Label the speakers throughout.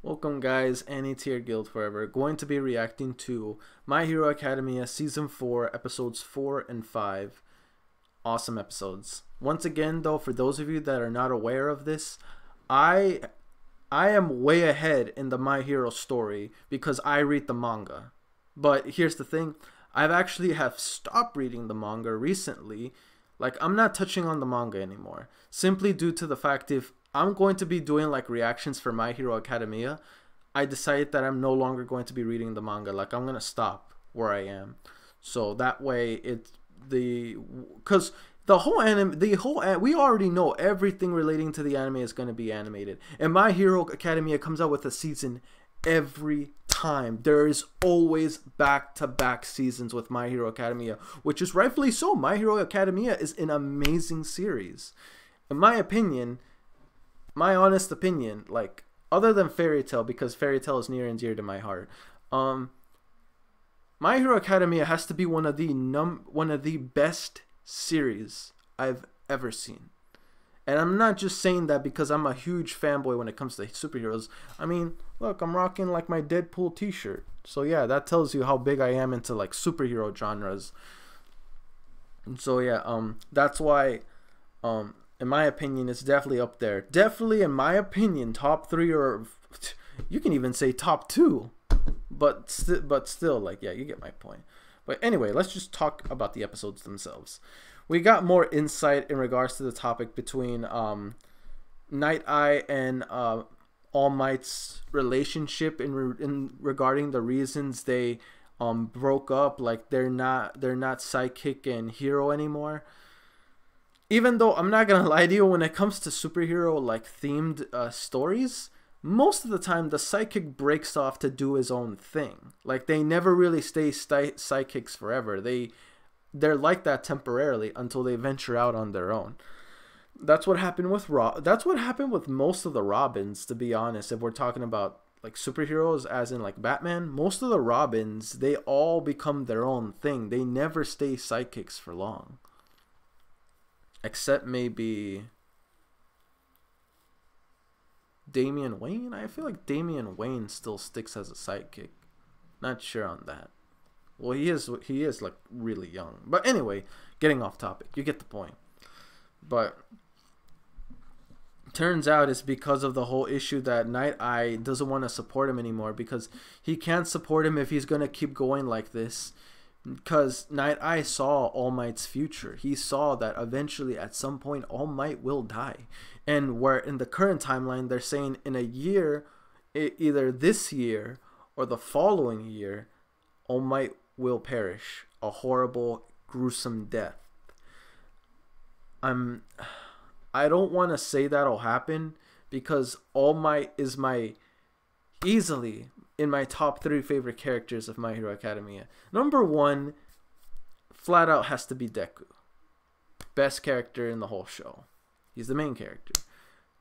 Speaker 1: Welcome guys, Tier Guild Forever. Going to be reacting to My Hero Academia Season 4, Episodes 4 and 5. Awesome episodes. Once again though, for those of you that are not aware of this, I am way ahead in the My Hero story because I read the manga. But here's the thing, I've actually have stopped reading the manga recently. Like, I'm not touching on the manga anymore, simply due to the fact if I'm going to be doing like reactions for My Hero Academia, I decided that I'm no longer going to be reading the manga. Like, I'm gonna stop where I am, so that way because the whole anime, we already know everything relating to the anime is going to be animated, and My Hero Academia comes out with a season every time. There is always back-to-back seasons with My Hero Academia, which is rightfully so. My Hero Academia is an amazing series, in my opinion. My honest opinion, like, other than Fairy Tail, because Fairy Tail is near and dear to my heart, My Hero Academia has to be one of the best series I've ever seen. And I'm not just saying that because I'm a huge fanboy when it comes to superheroes. I mean, look, I'm rocking like my Deadpool t-shirt. So yeah, that tells you how big I am into like superhero genres. And so yeah, that's why in my opinion, it's definitely up there. Definitely, in my opinion, top 3, or you can even say top 2. But still, like, yeah, you get my point. But anyway, let's just talk about the episodes themselves. We got more insight in regards to the topic between Night Eye and All Might's relationship in regarding the reasons they broke up. Like, they're not Sidekick and Hero anymore. Even though I'm not gonna lie to you, when it comes to superhero like themed stories, most of the time the sidekick breaks off to do his own thing. Like, they never really stay sidekicks forever. They're like that temporarily until they venture out on their own. That's what happened with That's what happened with most of the Robins, to be honest. If we're talking about like superheroes, as in like Batman, most of the Robins, they all become their own thing. They never stay sidekicks for long. Except maybe Damian Wayne. I feel like Damian Wayne still sticks as a sidekick. Not sure on that. Well, he is like really young. But anyway, getting off topic. You get the point. But turns out it's because of the whole issue that Night Eye doesn't want to support him anymore, because he can't support him if he's going to keep going like this. Because Night Eye saw All Might's future. He saw that eventually at some point All Might will die. And where in the current timeline they're saying in a year, either this year or the following year, All Might will perish. A horrible, gruesome death. I don't want to say that'll happen, because All Might is easily in my top 3 favorite characters of My Hero Academia. Number 1, flat out, has to be Deku. Best character in the whole show. He's the main character.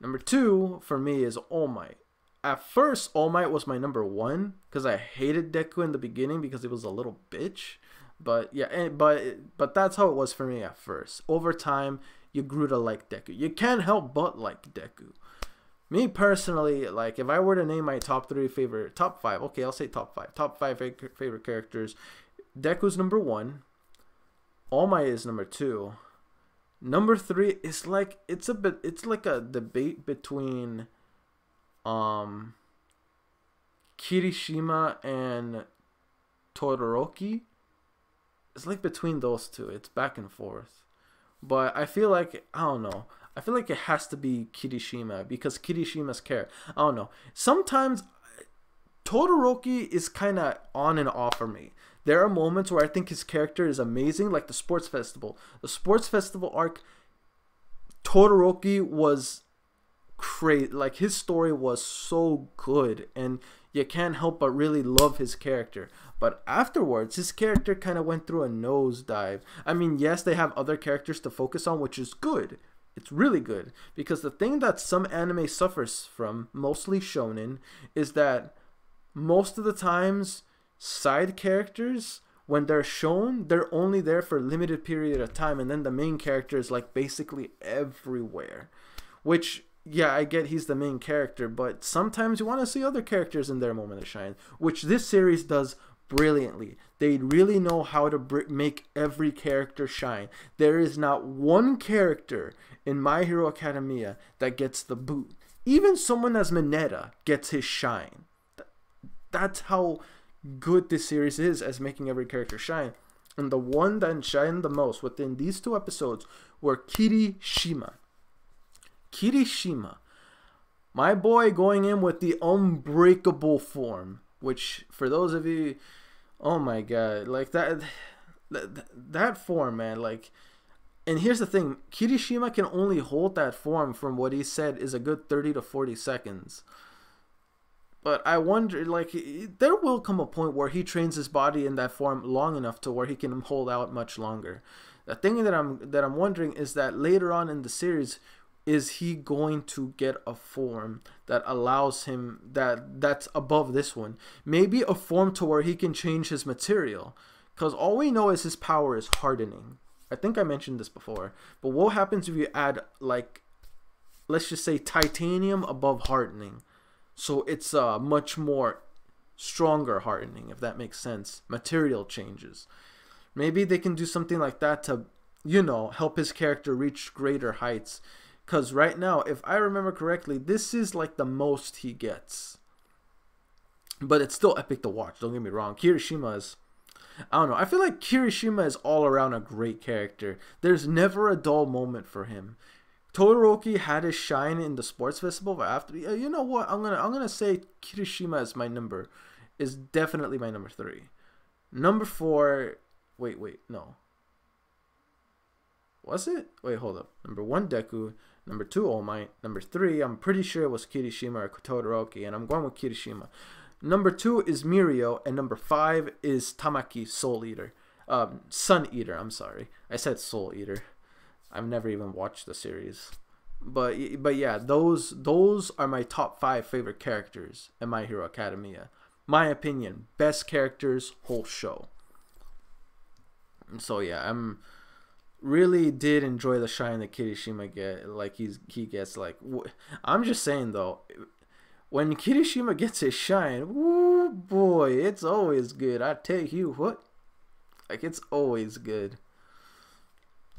Speaker 1: Number 2 for me is All Might. At first, All Might was my number 1 because I hated Deku in the beginning because he was a little bitch. But yeah, but that's how it was for me at first. Over time, you grew to like Deku. You can't help but like Deku. Me personally, like, if I were to name my top 5, okay, I'll say top 5 favorite characters, Deku's number 1, All Might is number 2, number 3 is like, it's like a debate between Kirishima and Todoroki. It's like between those two. It's back and forth. But I feel like, I don't know, I feel like it has to be Kirishima, because Kirishima's character, I don't know. Sometimes Todoroki is kind of on and off for me. There are moments where I think his character is amazing, like the sports festival. The sports festival arc, Todoroki was great. Like, his story was so good, and you can't help but really love his character. But afterwards, his character kind of went through a nosedive. I mean, yes, they have other characters to focus on, which is good. It's really good, because the thing that some anime suffers from, mostly shonen, is that most of the times side characters, when they're shown, they're only there for a limited period of time, and then the main character is like basically everywhere, which yeah, I get he's the main character, but sometimes you want to see other characters in their moment of shine, which this series does brilliantly. They really know how to make every character shine. There is not one character in My Hero Academia that gets the boot. Even someone as Mineta gets his shine. That's how good this series is as making every character shine. And the one that shined the most within these 2 episodes were Kirishima. Kirishima, my boy, going in with the unbreakable form, which for those of you, oh my god, like that form, man, like. And here's the thing, Kirishima can only hold that form from what he said is a good 30 to 40 seconds. But I wonder, like, there will come a point where he trains his body in that form long enough to where he can hold out much longer. The thing that I'm wondering is that later on in the series, is he going to get a form that allows him that's above this one? Maybe a form to where he can change his material, because all we know is his power is hardening. I think I mentioned this before, but what happens if you add, like, let's just say titanium above hardening? So it's a much more stronger hardening, if that makes sense. Material changes. Maybe they can do something like that to, you know, help his character reach greater heights. Because right now, if I remember correctly, this is like the most he gets. But it's still epic to watch, don't get me wrong. Kirishima is, I don't know, I feel like Kirishima is all around a great character. There's never a dull moment for him. Todoroki had his shine in the sports festival, but after, you know what, I'm gonna say Kirishima is definitely my number 3. Number 4, wait, no. Was it? Wait, hold up. Number 1, Deku. Number 2, All Might. Number 3, I'm pretty sure it was Kirishima or Todoroki, and I'm going with Kirishima. Number 2 is Mirio, and number 5 is Tamaki, Soul Eater. Sun Eater, I'm sorry. I said Soul Eater. I've never even watched the series. But yeah, those are my top 5 favorite characters in My Hero Academia. My opinion, best characters, whole show. So yeah, really did enjoy the shine that Kirishima he gets. Like, I'm just saying though, when Kirishima gets his shine, woo boy, it's always good. I tell you what, like, it's always good.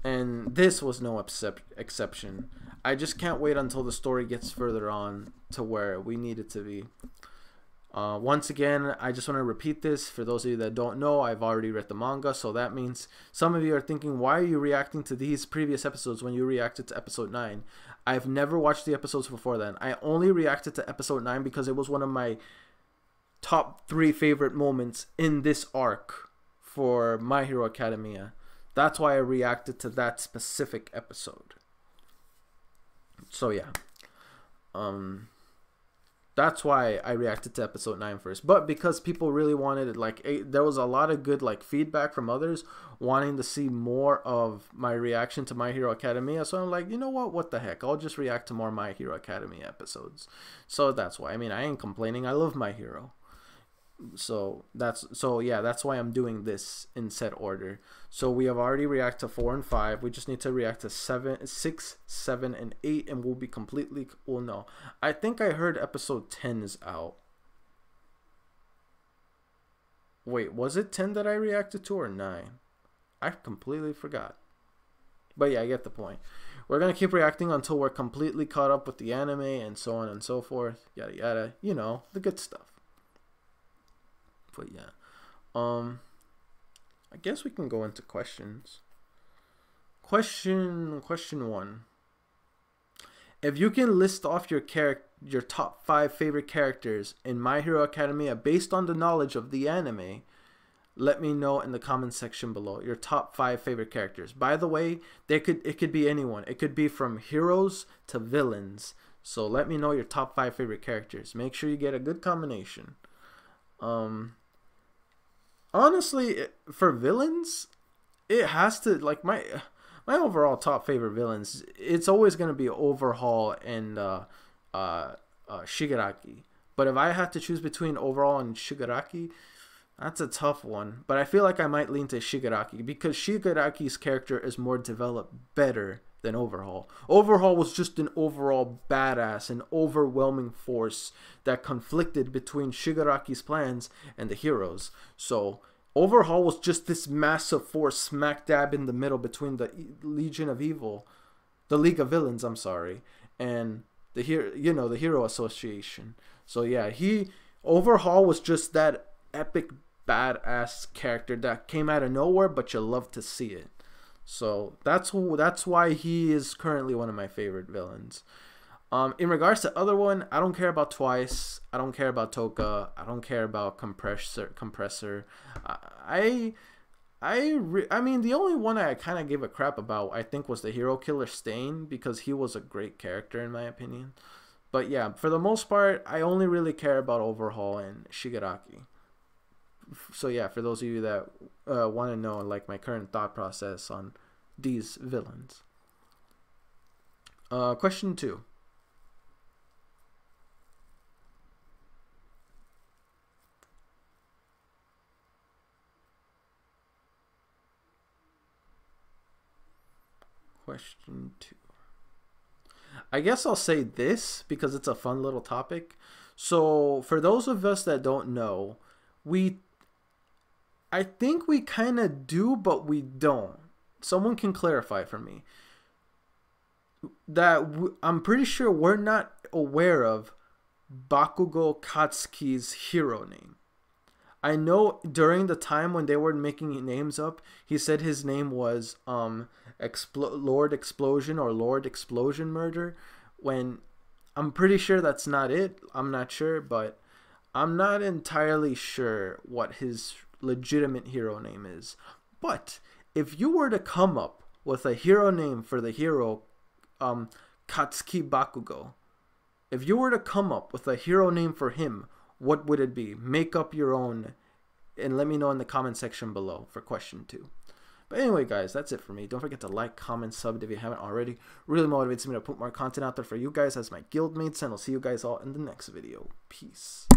Speaker 1: And this was no exception. I just can't wait until the story gets further on to where we need it to be. Once again, I just want to repeat this. For those of you that don't know, I've already read the manga, so that means some of you are thinking, why are you reacting to these previous episodes when you reacted to episode 9? I've never watched the episodes before then. I only reacted to episode 9 because it was one of my top 3 favorite moments in this arc for My Hero Academia. That's why I reacted to that specific episode. So yeah. That's why I reacted to episode 9 first. But because people really wanted it, like, there was a lot of good, like, feedback from others wanting to see more of my reaction to My Hero Academia. So I'm like, you know what the heck? I'll just react to more My Hero Academia episodes. So that's why. I mean, I ain't complaining. I love My Hero. So yeah, that's why I'm doing this in set order. So we have already reacted to 4 and 5. We just need to react to 6, 7, and 8, and we'll be completely, well, no, I think I heard episode 10 is out. Wait, was it 10 that I reacted to, or 9? I completely forgot. But yeah, I get the point. We're gonna keep reacting until we're completely caught up with the anime and so on and so forth, yada yada, you know, the good stuff. But yeah, I guess we can go into questions. Question 1. If you can list off your top 5 favorite characters in My Hero Academia based on the knowledge of the anime, let me know in the comment section below your top 5 favorite characters. By the way, it could be anyone. It could be from heroes to villains. So let me know your top 5 favorite characters. Make sure you get a good combination. Honestly, for villains, it has to, like, my overall top favorite villains, it's always going to be Overhaul and Shigaraki. But if I had to choose between Overhaul and Shigaraki, that's a tough one. But I feel like I might lean to Shigaraki because Shigaraki's character is more developed better than Overhaul. Overhaul was just an overall badass, an overwhelming force that conflicted between Shigaraki's plans and the heroes. So Overhaul was just this massive force smack dab in the middle between the Legion of Evil, the League of Villains, I'm sorry, and the Hero Association. So yeah, Overhaul was just that epic badass character that came out of nowhere, but you love to see it. So that's why he is currently one of my favorite villains. In regards to other one, I don't care about Twice. I don't care about Toka. I don't care about Compressor. I mean, the only one I kind of gave a crap about, I think, was the Hero Killer Stain, because he was a great character in my opinion. But yeah, for the most part, I only really care about Overhaul and Shigaraki. So yeah, for those of you that want to know like my current thought process on these villains. Question 2. Question 2. I guess I'll say this because it's a fun little topic. So for those of us that don't know, I think we kind of do, but we don't. Someone can clarify for me. I'm pretty sure we're not aware of Bakugo Katsuki's hero name. I know during the time when they were making names up, he said his name was Lord Explosion or Lord Explosion Murder, when I'm pretty sure that's not it. I'm not sure, but I'm not entirely sure what his legitimate hero name is. But if you were to come up with a hero name for the hero Katsuki Bakugo, if you were to come up with a hero name for him, what would it be? Make up your own and let me know in the comment section below for question 2. But anyway, guys, that's it for me. Don't forget to like, comment, sub if you haven't already. Really motivates me to put more content out there for you guys as my guildmates, and I'll see you guys all in the next video. Peace.